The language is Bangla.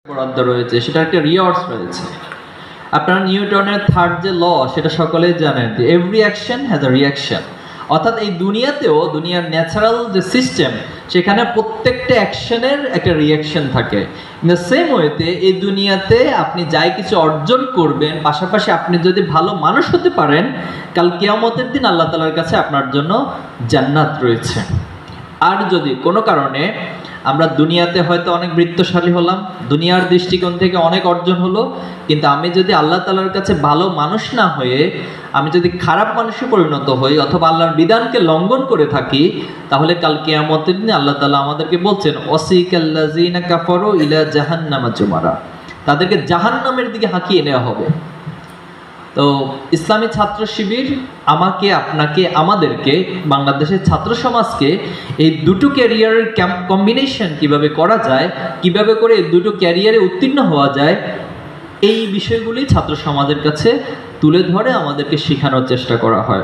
বরাদ্দ রয়েছে, সেটা একটা রিওয়ার্ডস রয়েছে। আপনারা নিউটনের থার্ড যে ল সেটা সকলেই জানেন, যে every action has a reaction. অর্থাৎ এই দুনিয়াতেও, দুনিয়ার ন্যাচারাল যে সিস্টেম, সেখানে প্রত্যেকটা অ্যাকশনের একটা রিয়াকশন থাকে। ইন দ্য সেম ওয়েতে এই দুনিয়াতে আপনি যাই কিছু অর্জন করবেন, পাশাপাশি আপনি যদি ভালো মানুষ হতে পারেন, কাল কিয়ামতের দিন আল্লাহ তাআলার কাছে আপনার জন্য জান্নাত রয়েছে। আর যদি কোনো কারণে আমরা দুনিয়াতে হয়তো অনেক বৃত্তশালী হলাম, দুনিয়ার দৃষ্টিকোণ থেকে অনেক অর্জন হলো, কিন্তু আমি যদি আল্লাহ তাআলার কাছে ভালো মানুষ না হয়ে আমি যদি খারাপ মানুষে পরিণত হই অথবা আল্লাহর বিধানকে লঙ্ঘন করে থাকি, তাহলে কাল কিয়ামতের দিনে আল্লাহ তাআলা আমাদেরকে বলছেন ওয়াসিকাল্লাযিনা কাফারু ইলা জাহান্নামা জুমারা, তাদেরকে জাহান্নামের দিকে হাঁকিয়ে নেওয়া হবে। তো ইসলামী ছাত্র শিবির আমাকে, আপনাকে, আমাদেরকে, বাংলাদেশের ছাত্র সমাজকে এই দুটো ক্যারিয়ারের কম্বিনেশন কিভাবে করা যায়, কিভাবে করে এই দুটো ক্যারিয়ারে উত্তীর্ণ হওয়া যায়, এই বিষয়গুলি ছাত্র সমাজের কাছে তুলে ধরে আমাদেরকে শেখানোর চেষ্টা করা হয়।